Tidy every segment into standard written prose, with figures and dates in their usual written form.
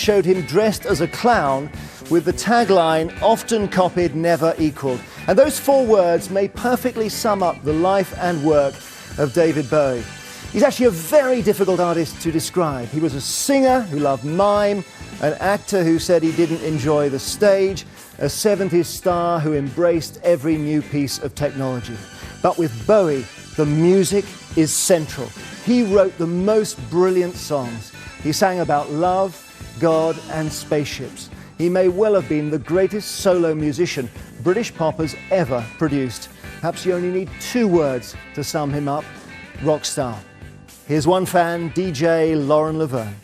showed him dressed as a clown with the tagline, "Often copied, never equalled." And those 4 words may perfectly sum up the life and work of David Bowie. He's actually a very difficult artist to describe. He was a singer who loved mime, an actor who said he didn't enjoy the stage, a 70s star who embraced every new piece of technology. But with Bowie, the music is central. He wrote the most brilliant songs. He sang about love, God and spaceships. He may well have been the greatest solo musician British pop has ever produced. Perhaps you only need 2 words to sum him up: rock star. Here's one fan, DJ Lauren Laverne.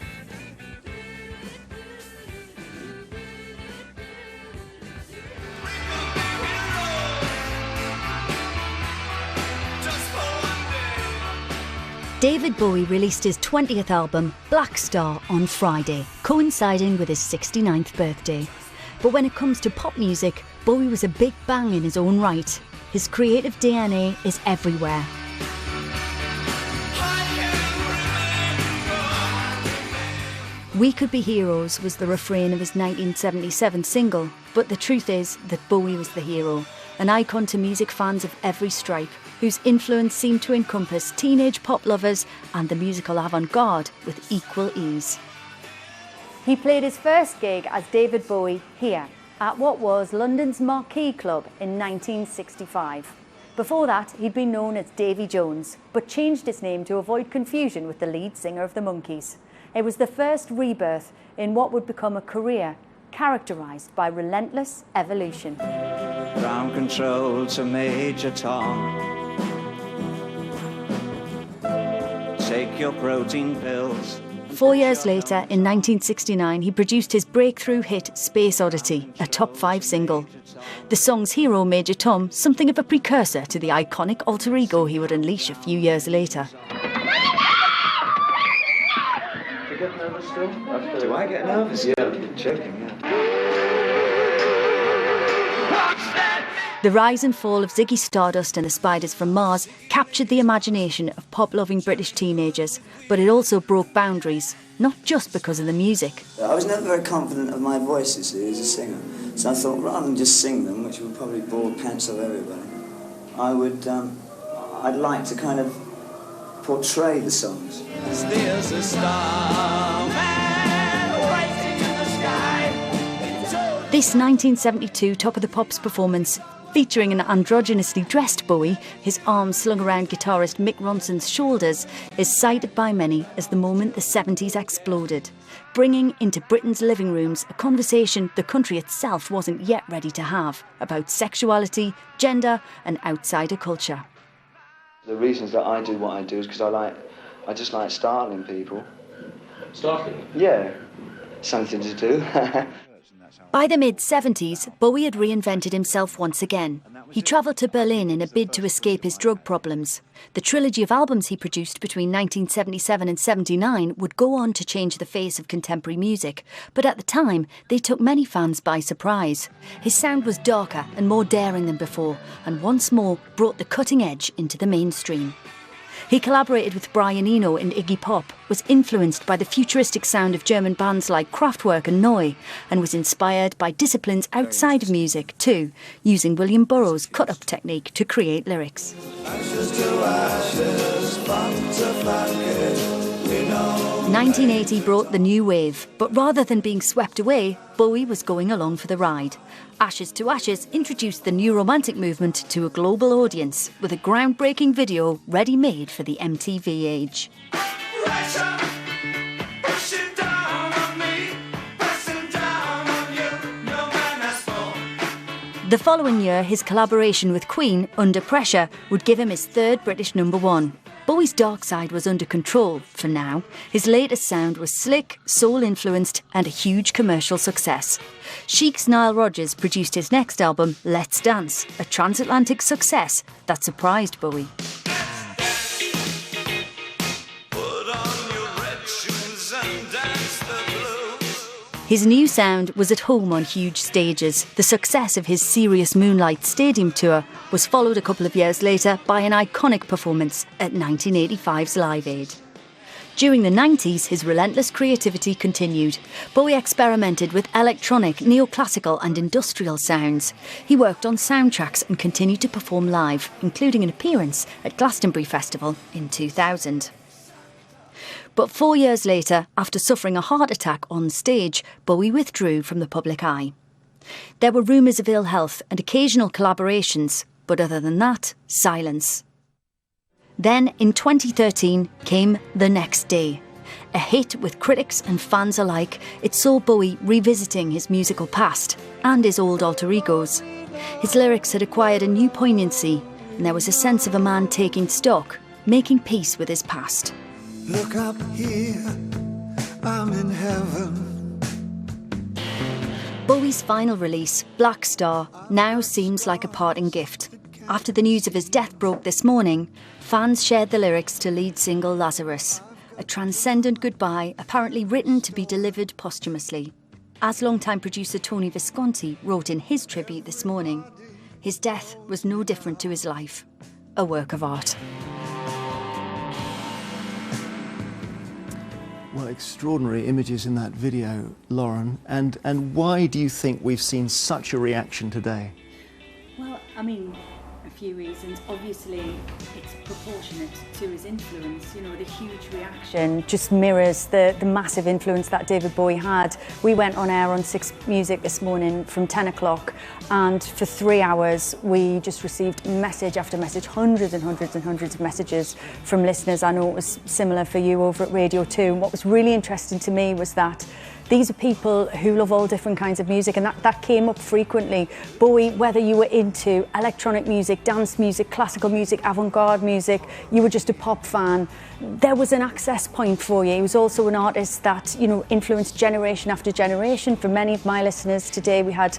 David Bowie released his 20th album, Black Star, on Friday, coinciding with his 69th birthday. But when it comes to pop music, Bowie was a big bang in his own right. His creative DNA is everywhere. "We Could Be Heroes" was the refrain of his 1977 single, but the truth is that Bowie was the hero, an icon to music fans of every stripe, whose influence seemed to encompass teenage pop lovers and the musical avant-garde with equal ease. He played his first gig as David Bowie here, at what was London's Marquee Club in 1965. Before that, he'd been known as Davy Jones, but changed his name to avoid confusion with the lead singer of the Monkees. It was the first rebirth in what would become a career characterised by relentless evolution. Ground control to Major Tom. Take your protein pills. 4 years later, in 1969, he produced his breakthrough hit Space Oddity, a top 5 single. The song's hero, Major Tom, something of a precursor to the iconic alter ego he would unleash a few years later. Do you get nervous still? Do I get nervous? Yeah, I'm checking, yeah. The rise and fall of Ziggy Stardust and the Spiders from Mars captured the imagination of pop-loving British teenagers, but it also broke boundaries, not just because of the music. I was never very confident of my voice, you see, as a singer. So I thought, rather than just sing them, which would probably bore the pants off everybody, I'd like to kind of portray the songs. There's a star man waiting in the sky. This 1972 Top of the Pops performance, featuring an androgynously dressed Bowie, his arms slung around guitarist Mick Ronson's shoulders, is cited by many as the moment the 70s exploded, bringing into Britain's living rooms a conversation the country itself wasn't yet ready to have about sexuality, gender and outsider culture. The reasons that I do what I do is because I just like startling people. Startling? Yeah, something to do. By the mid-70s, Bowie had reinvented himself once again. He travelled to Berlin in a bid to escape his drug problems. The trilogy of albums he produced between 1977 and 79 would go on to change the face of contemporary music, but at the time, they took many fans by surprise. His sound was darker and more daring than before, and once more brought the cutting edge into the mainstream. He collaborated with Brian Eno in Iggy Pop, was influenced by the futuristic sound of German bands like Kraftwerk and Neu, and was inspired by disciplines outside of music too, using William Burroughs' cut-up technique to create lyrics. 1980 brought the new wave, but rather than being swept away, Bowie was going along for the ride. Ashes to Ashes introduced the new romantic movement to a global audience with a groundbreaking video ready-made for the MTV age. The following year, his collaboration with Queen, Under Pressure, would give him his 3rd British #1. Bowie's dark side was under control, for now. His latest sound was slick, soul-influenced and a huge commercial success. Chic's Nile Rodgers produced his next album, Let's Dance, a transatlantic success that surprised Bowie. His new sound was at home on huge stages. The success of his Serious Moonlight Stadium tour was followed a couple of years later by an iconic performance at 1985's Live Aid. During the 90s, his relentless creativity continued. Bowie experimented with electronic, neoclassical and industrial sounds. He worked on soundtracks and continued to perform live, including an appearance at Glastonbury Festival in 2000. But 4 years later, after suffering a heart attack on stage, Bowie withdrew from the public eye. There were rumours of ill health and occasional collaborations, but other than that, silence. Then, in 2013, came The Next Day. A hit with critics and fans alike, it saw Bowie revisiting his musical past and his old alter egos. His lyrics had acquired a new poignancy, and there was a sense of a man taking stock, making peace with his past. Look up here, I'm in heaven. Bowie's final release, Black Star, now seems like a parting gift. After the news of his death broke this morning, fans shared the lyrics to lead single Lazarus, a transcendent goodbye apparently written to be delivered posthumously. As longtime producer Tony Visconti wrote in his tribute this morning, his death was no different to his life, a work of art. Well, extraordinary images in that video, Lauren. And why do you think we've seen such a reaction today? Well, I mean, a few reasons. Obviously, it's proportionate to his influence. You know, the huge reaction just mirrors the massive influence that David Bowie had. We went on air on 6 Music this morning from 10 o'clock, and for 3 hours we just received message after message, hundreds and hundreds and hundreds of messages from listeners. I know it was similar for you over at Radio 2. And what was really interesting to me was that these are people who love all different kinds of music, and that came up frequently. Bowie, whether you were into electronic music, dance music, classical music, avant-garde music, you were just a pop fan, there was an access point for you. He was also an artist that, you know, influenced generation after generation. For many of my listeners today, we had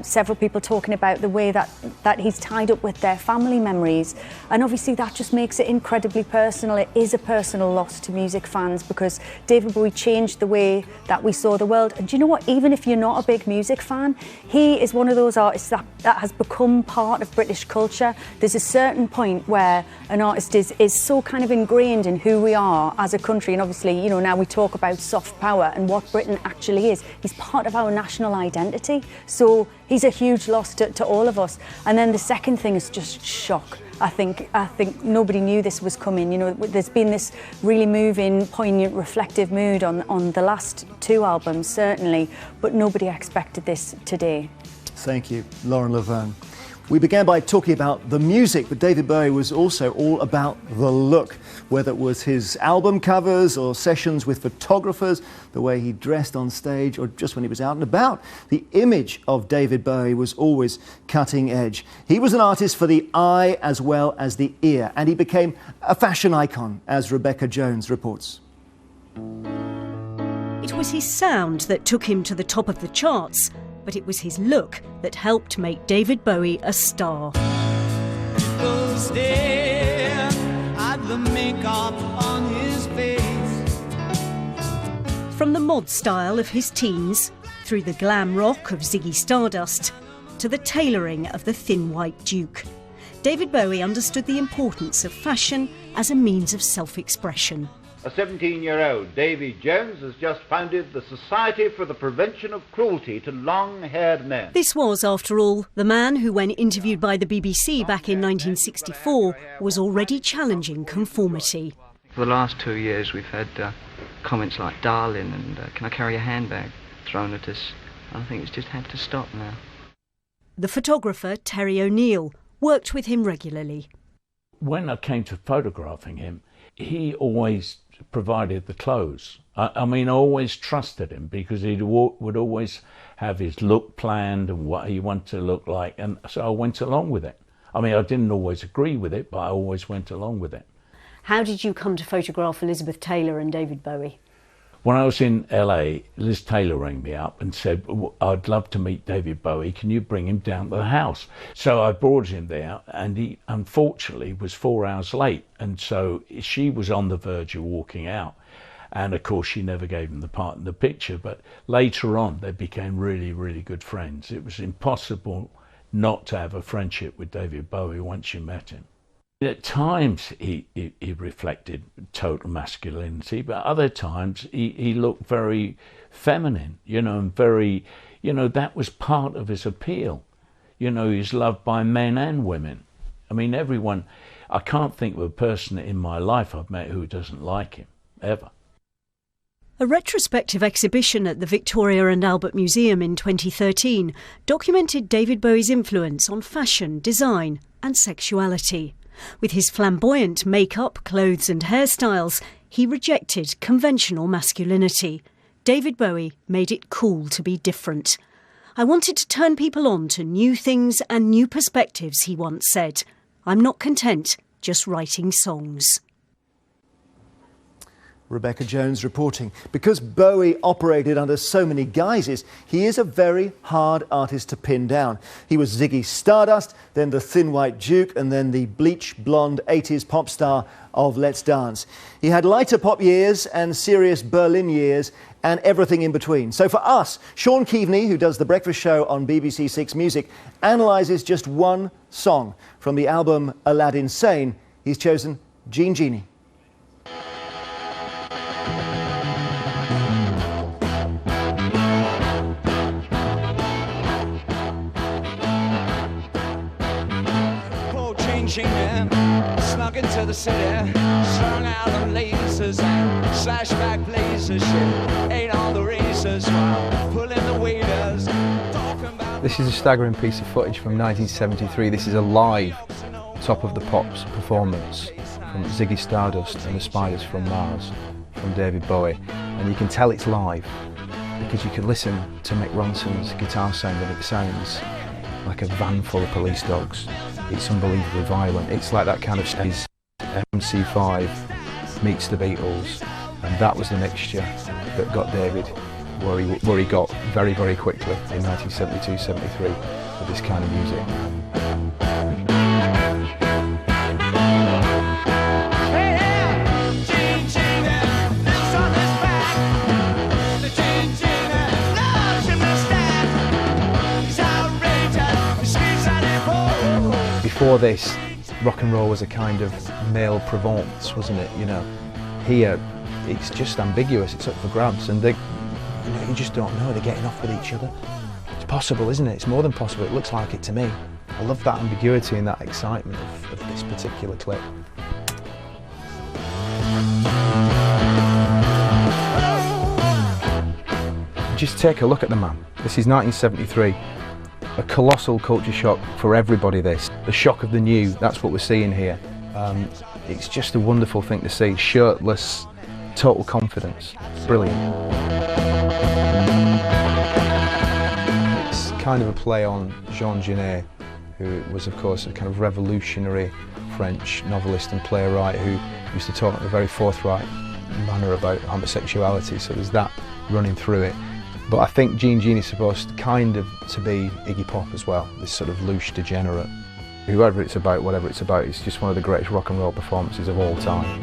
several people talking about the way that he's tied up with their family memories. And obviously that just makes it incredibly personal. It is a personal loss to music fans, because David Bowie changed the way that we saw the world. And do you know what? Even if you're not a big music fan, he is one of those artists that has become part of British culture. There's a certain point where an artist is so kind of ingrained in who we are as a country, and obviously, you know, now we talk about soft power and what Britain actually is. He's part of our national identity, so he's a huge loss to all of us. And then the second thing is just shock. I think nobody knew this was coming. You know, there's been this really moving, poignant, reflective mood on the last 2 albums, certainly, but nobody expected this today. Thank you, Lauren Laverne. We began by talking about the music, but David Bowie was also all about the look, whether it was his album covers or sessions with photographers, the way he dressed on stage, or just when he was out and about. The image of David Bowie was always cutting edge. He was an artist for the eye as well as the ear, and he became a fashion icon, as Rebecca Jones reports. It was his sound that took him to the top of the charts, but it was his look that helped make David Bowie a star. From the mod style of his teens, through the glam rock of Ziggy Stardust, to the tailoring of the thin white Duke, David Bowie understood the importance of fashion as a means of self-expression. A 17-year-old, Davy Jones, has just founded the Society for the Prevention of Cruelty to Long-Haired Men. This was, after all, the man who, when interviewed by the BBC back in 1964, was already challenging conformity. For the last 2 years we've had comments like "darling" and "can I carry a handbag" thrown at us. I think it's just had to stop now. The photographer, Terry O'Neill, worked with him regularly. When I came to photographing him, he always provided the clothes. I mean, I always trusted him, because he would always have his look planned and what he wanted to look like, and so I went along with it. I mean, I didn't always agree with it, but I always went along with it. How did you come to photograph Elizabeth Taylor and David Bowie? When I was in LA, Liz Taylor rang me up and said, "I'd love to meet David Bowie, can you bring him down to the house?" So I brought him there, and he unfortunately was 4 hours late, and so she was on the verge of walking out. And of course she never gave him the part in the picture, but later on they became really, really good friends. It was impossible not to have a friendship with David Bowie once you met him. At times he reflected total masculinity, but other times he looked very feminine, and very, that was part of his appeal. He's loved by men and women. I mean, everyone, I can't think of a person in my life I've met who doesn't like him, ever. A retrospective exhibition at the Victoria and Albert Museum in 2013 documented David Bowie's influence on fashion, design and sexuality. With his flamboyant makeup, clothes and hairstyles, he rejected conventional masculinity. David Bowie made it cool to be different. "I wanted to turn people on to new things and new perspectives," he once said. "I'm not content just writing songs." Rebecca Jones reporting. Because Bowie operated under so many guises, he is a very hard artist to pin down. He was Ziggy Stardust, then the Thin White Duke, and then the bleach blonde 80s pop star of Let's Dance. He had lighter pop years and serious Berlin years and everything in between. So for us, Sean Keaveney, who does The Breakfast Show on BBC Six Music, analyses just one song from the album Aladdin Sane. He's chosen Jean Genie. Snuck into the city, strung out on lasers and slashback blazers. Shit, ain't all the races while pulling the waiters. This is a staggering piece of footage from 1973. This is a live Top of the Pops performance from Ziggy Stardust and the Spiders from Mars from David Bowie, and you can tell it's live because you can listen to Mick Ronson's guitar sound and it sounds like a van full of police dogs. It's unbelievably violent. It's like that kind of stage. MC5 meets the Beatles, and that was the mixture that got David where he got very, very quickly in 1972-73 with this kind of music. Before this, rock and roll was a kind of male Provence, wasn't it? Here it's just ambiguous, it's up for grabs, and you just don't know, they're getting off with each other. It's possible, isn't it? It's more than possible, it looks like it to me. I love that ambiguity and that excitement of this particular clip. Just take a look at the man. This is 1973. A colossal culture shock for everybody, this. The shock of the new, that's what we're seeing here. It's just a wonderful thing to see. Shirtless, total confidence. Brilliant. It's kind of a play on Jean Genet, who was of course a kind of revolutionary French novelist and playwright who used to talk in a very forthright manner about homosexuality, so there's that running through it. But I think Jean Genie is supposed kind of to be Iggy Pop as well, this sort of louche degenerate. Whoever it's about, whatever it's about, it's just one of the greatest rock and roll performances of all time.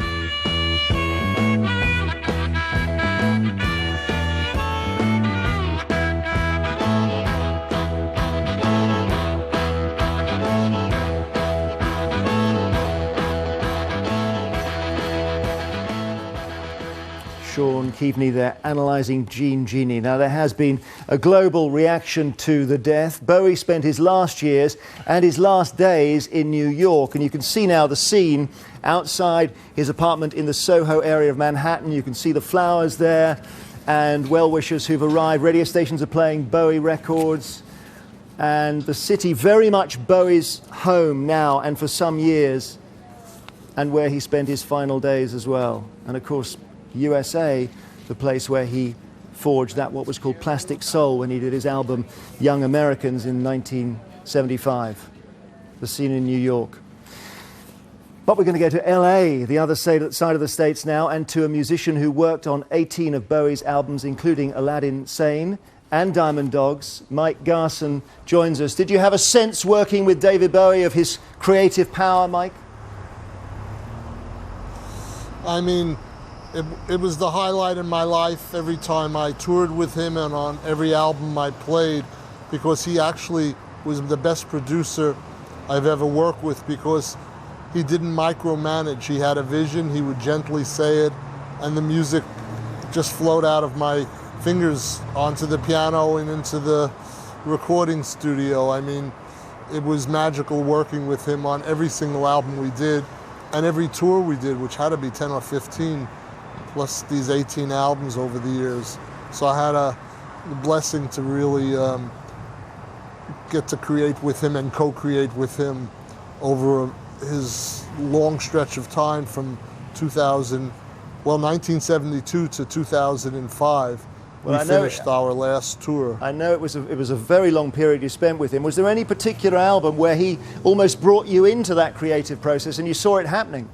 Sean Keaveney there analysing Jean Genie. Now, there has been a global reaction to the death. Bowie spent his last years and his last days in New York, and you can see now the scene outside his apartment in the Soho area of Manhattan. You can see the flowers there and well-wishers who've arrived. Radio stations are playing Bowie records, and the city very much Bowie's home now and for some years, and where he spent his final days as well. And of course, USA, the place where he forged that what was called Plastic Soul when he did his album Young Americans in 1975, the scene in New York. But we're going to go to LA, the other side of the States now, and to a musician who worked on 18 of Bowie's albums, including Aladdin Sane and Diamond Dogs. Mike Garson joins us. Did you have a sense working with David Bowie of his creative power, Mike? I mean, it was the highlight in my life every time I toured with him and on every album I played, because he actually was the best producer I've ever worked with, because he didn't micromanage. He had a vision, he would gently say it, and the music just flowed out of my fingers onto the piano and into the recording studio. I mean, it was magical working with him on every single album we did and every tour we did, which had to be 10 or 15, plus these 18 albums over the years. So I had the blessing to really get to create with him and co-create with him over his long stretch of time from 1972 to 2005. We finished our last tour. I know it was a very long period you spent with him. Was there any particular album where he almost brought you into that creative process and you saw it happening?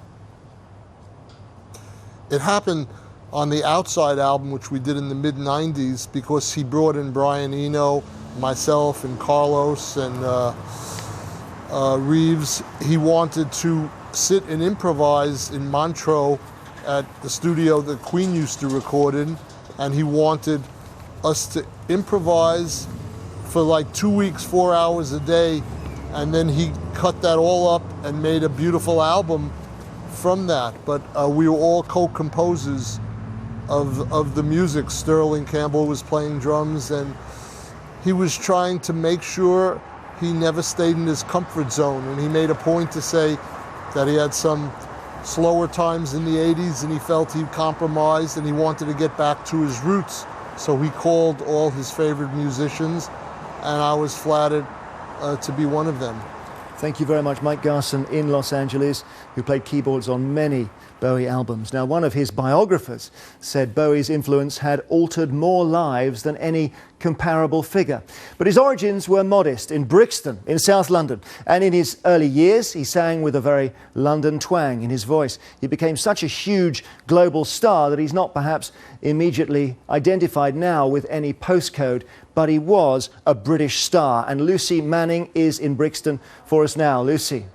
It happened on the Outside album, which we did in the mid-90s, because he brought in Brian Eno, myself, and Carlos, and Reeves. He wanted to sit and improvise in Montreux at the studio that Queen used to record in, and he wanted us to improvise for like 2 weeks, 4 hours a day, and then he cut that all up and made a beautiful album from that. But we were all co-composers of the music. Sterling Campbell was playing drums, and he was trying to make sure he never stayed in his comfort zone, and he made a point to say that he had some slower times in the 80s and he felt he'd compromised and he wanted to get back to his roots. So he called all his favorite musicians, and I was flattered to be one of them. Thank you very much, Mike Garson in Los Angeles, who played keyboards on many Bowie albums. Now, one of his biographers said Bowie's influence had altered more lives than any comparable figure. But his origins were modest in Brixton, in South London. And in his early years, he sang with a very London twang in his voice. He became such a huge global star that he's not perhaps immediately identified now with any postcode, but he was a British star. And Lucy Manning is in Brixton for us now. Lucy.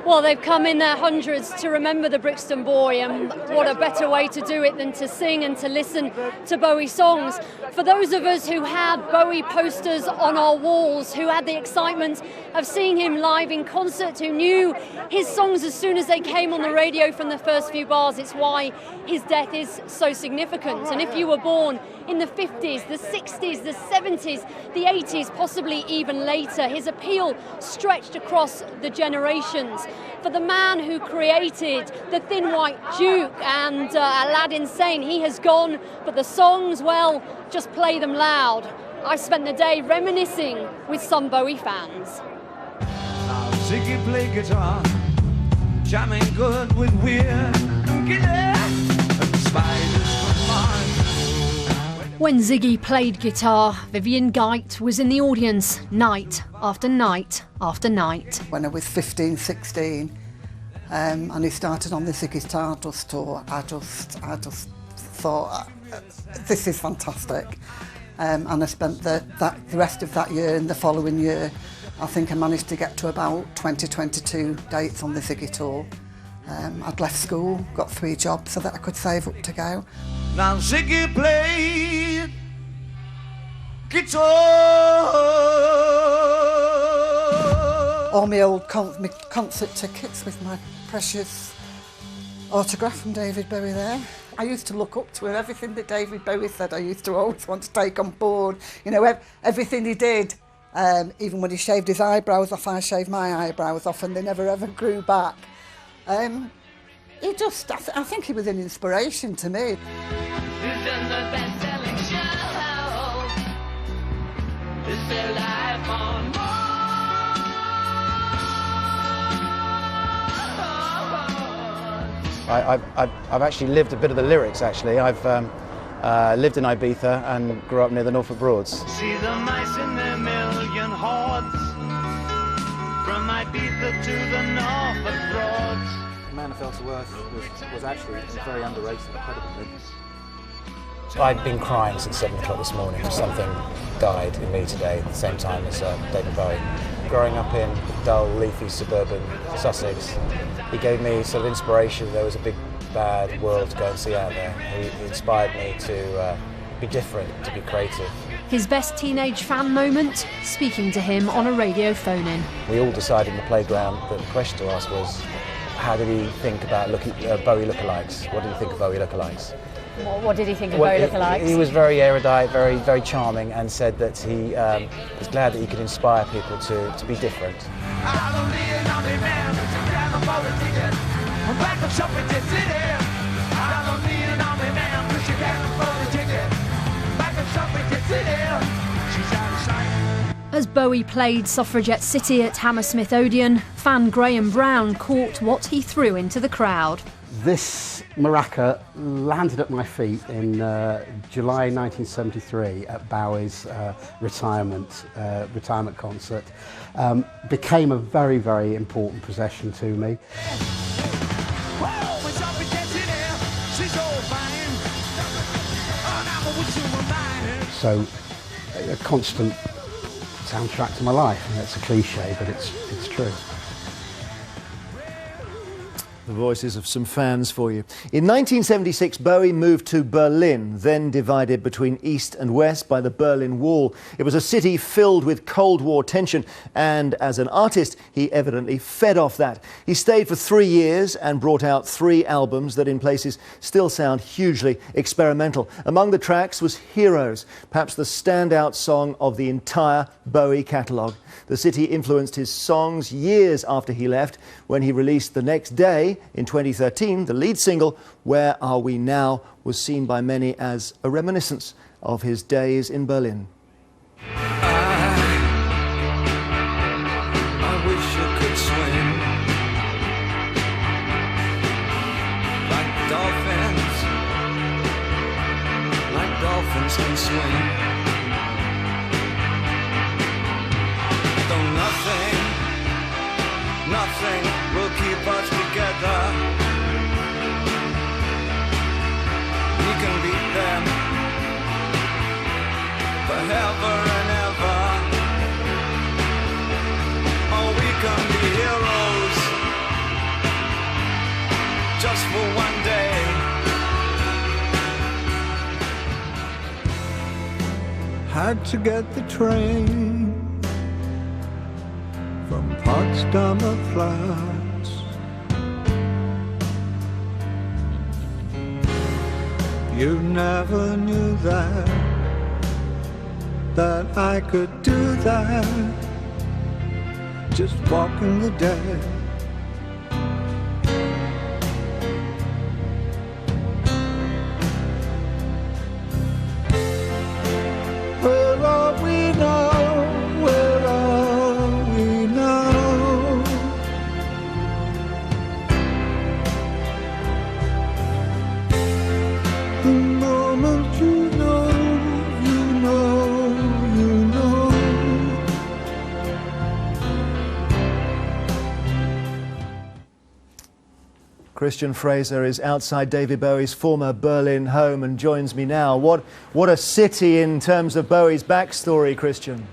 Well, they've come in their hundreds to remember the Brixton boy, and what a better way to do it than to sing and to listen to Bowie songs. For those of us who had Bowie posters on our walls, who had the excitement of seeing him live in concert, who knew his songs as soon as they came on the radio from the first few bars, it's why his death is so significant. And if you were born in the 50s, the 60s, the 70s, the 80s, possibly even later, his appeal stretched across the generations. For the man who created the Thin White Duke and Aladdin Sane, he has gone, but the songs, well, just play them loud. I spent the day reminiscing with some Bowie fans. Now Ziggy played guitar, jamming good with weird and spiders from Mars. When Ziggy played guitar, Vivian Geit was in the audience night after night after night. When I was 15, 16, and he started on the Ziggy Stardust tour, I just thought, this is fantastic. And I spent the rest of that year and the following year, I think I managed to get to about 22 dates on the Ziggy tour. I'd left school, got 3 jobs so that I could save up to go. Now Ziggy played guitar. All my old concert tickets with my precious autograph from David Bowie there. I used to look up to him. Everything that David Bowie said, I used to always want to take on board. You know, everything he did. Even when he shaved his eyebrows off, I shaved my eyebrows off, and they never ever grew back. He just, I think he was an inspiration to me. This is the best-selling show. This is their life on Mars. I've actually lived a bit of the lyrics, actually. I've lived in Ibiza and grew up near the Norfolk Broads. See the mice in their million hordes, from Ibiza to the Norfolk Broads. Man of Fell to Earth was actually very underrated, incredibly. I'd been crying since 7 o'clock this morning. Something died in me today at the same time as David Bowie. Growing up in dull, leafy, suburban Sussex, he gave me sort of inspiration. There was a big, bad world to go and see out there. He inspired me to be different, to be creative. His best teenage fan moment? Speaking to him on a radio phone-in. We all decided in the playground that the question to ask was, how did he think about Bowie lookalikes? What did he think of Bowie lookalikes? What did he think of Bowie lookalikes? He was very erudite, very, very charming, and said that he was glad that he could inspire people to be different. As Bowie played Suffragette City at Hammersmith Odeon, fan Graham Brown caught what he threw into the crowd. This maraca landed at my feet in July 1973 at Bowie's retirement concert. Became a very, very important possession to me. So, a constant soundtrack to my life. And it's a cliche, but it's true. The voices of some fans for you. In 1976, Bowie moved to Berlin, then divided between East and West by the Berlin Wall. It was a city filled with Cold War tension, and as an artist, he evidently fed off that. He stayed for 3 years and brought out 3 albums that in places still sound hugely experimental. Among the tracks was Heroes, perhaps the standout song of the entire Bowie catalogue. The city influenced his songs years after he left, when he released the next day, in 2013, the lead single, Where Are We Now, was seen by many as a reminiscence of his days in Berlin. I wish I could swim like dolphins can swim. Though nothing will keep us together. We can beat them forever and ever. Oh, we can be heroes just for one day. Had to get the train from Potsdamer Platz. You never knew that I could do that, just walking the dead. Where are we now? Where are we now? The moment you know. Christian Fraser is outside David Bowie's former Berlin home and joins me now. What a city in terms of Bowie's backstory, Christian.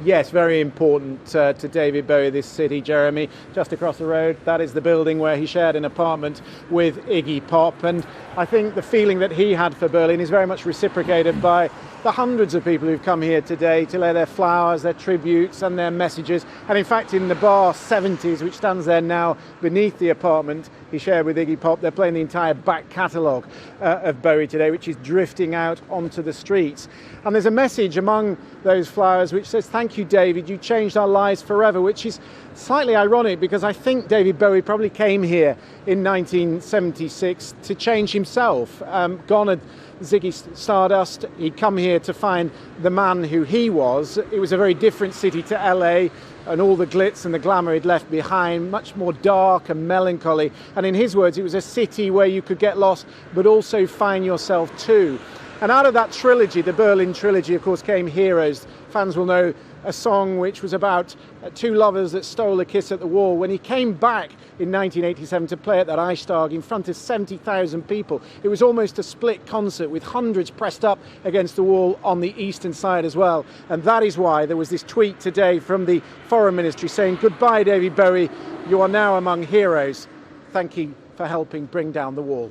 Yes, very important to David Bowie, this city, Jeremy. Just across the road, that is the building where he shared an apartment with Iggy Pop. And I think the feeling that he had for Berlin is very much reciprocated by the hundreds of people who've come here today to lay their flowers, their tributes and their messages. And in fact, in the bar 70s, which stands there now beneath the apartment he shared with Iggy Pop, they're playing the entire back catalogue of Bowie today, which is drifting out onto the streets. And there's a message among those flowers which says, "Thank you, David, you changed our lives forever," which is slightly ironic because I think David Bowie probably came here in 1976 to change himself. Gone at Ziggy Stardust, he'd come here to find the man who he was. It was a very different city to LA, and all the glitz and the glamour he'd left behind, much more dark and melancholy. And in his words, it was a city where you could get lost, but also find yourself too. And out of that trilogy, the Berlin trilogy, of course, came Heroes. Fans will know a song which was about two lovers that stole a kiss at the wall. When he came back in 1987 to play at that Reichstag in front of 70,000 people, it was almost a split concert with hundreds pressed up against the wall on the eastern side as well. And that is why there was this tweet today from the Foreign Ministry saying, "Goodbye, David Bowie, you are now among heroes. Thank you for helping bring down the wall."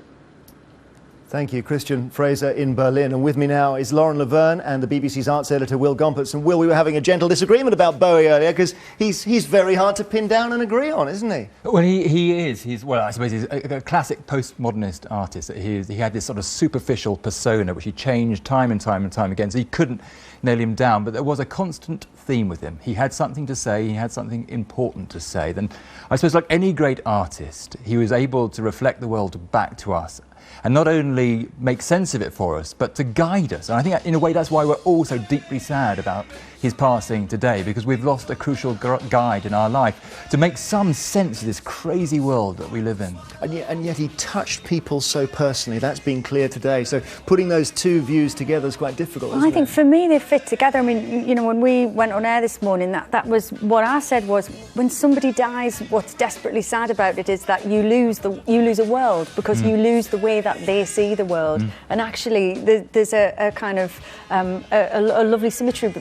Thank you, Christian Fraser in Berlin. And with me now is Lauren Laverne and the BBC's arts editor, Will Gompertz. And Will, we were having a gentle disagreement about Bowie earlier because he's very hard to pin down and agree on, isn't he? Well, he is. Well, I suppose he's a classic postmodernist artist. He had this sort of superficial persona which he changed time and time and time again, so he couldn't nail him down. But there was a constant theme with him. He had something to say, he had something important to say. Then, I suppose, like any great artist, he was able to reflect the world back to us and not only make sense of it for us, but to guide us. And I think, in a way, that's why we're all so deeply sad about his passing today, because we've lost a crucial guide in our life to make some sense of this crazy world that we live in. And yet he touched people so personally. That's been clear today. So putting those two views together is quite difficult, isn't I think for me they fit together. I mean, you know, when we went on air this morning, that was what I said was, when somebody dies, what's desperately sad about it is that you lose a world, because you lose the way that they see the world. And actually there's a kind of a lovely symmetry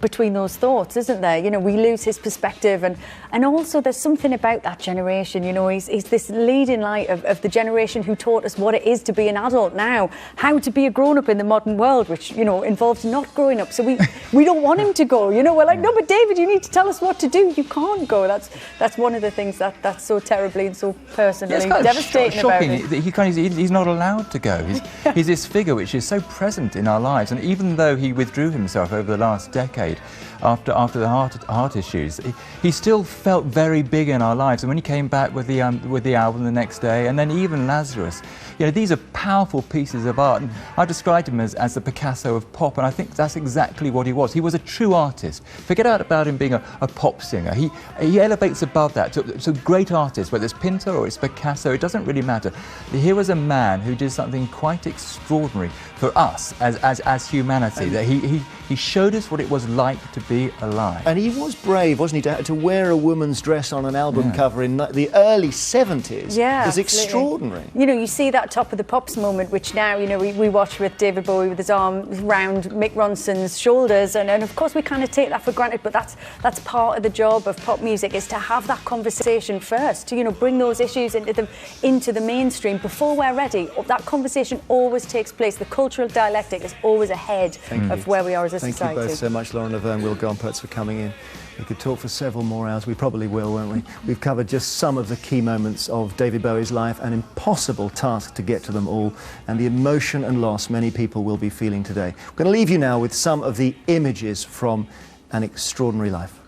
between those thoughts, isn't there? You know, we lose his perspective, and also there's something about that generation. You know, he's this leading light of the generation who taught us what it is to be an adult now, how to be a grown-up in the modern world, which, you know, involves not growing up. So we don't want him to go. You know, we're like, no, but David, you need to tell us what to do. You can't go. That's one of the things that's so terribly and so personally devastating about it. He's not allowed to go. He's this figure which is so present in our lives, and even though he withdrew himself over the last decade after the heart issues, he still felt very big in our lives. And when he came back with the album the next day, and then even Lazarus, you know, these are powerful pieces of art. And I described him as the Picasso of pop, and I think that's exactly what he was. He was a true artist. Forget about him being a pop singer. He elevates above that. So great artists, whether it's Pinter or it's Picasso, it doesn't really matter. Here was a man who did something quite extraordinary for us as humanity. That he showed us what it was like to be alive. And he was brave, wasn't he, to wear a woman's dress on an album cover in the early 70s. Yeah, it was absolutely extraordinary. You know, you see that Top of the Pops moment, which now, you know, we watch with David Bowie with his arm round Mick Ronson's shoulders, and of course we kind of take that for granted, but that's part of the job of pop music, is to have that conversation first, to, you know, bring those issues into the mainstream before we're ready. That conversation always takes place. The cultural dialectic is always ahead of where we are as a society. Thank you both so much, Lauren Laverne, Will Gompertz, for coming in. We could talk for several more hours. We probably will, won't we? We've covered just some of the key moments of David Bowie's life, an impossible task to get to them all, and the emotion and loss many people will be feeling today. We're going to leave you now with some of the images from An Extraordinary Life.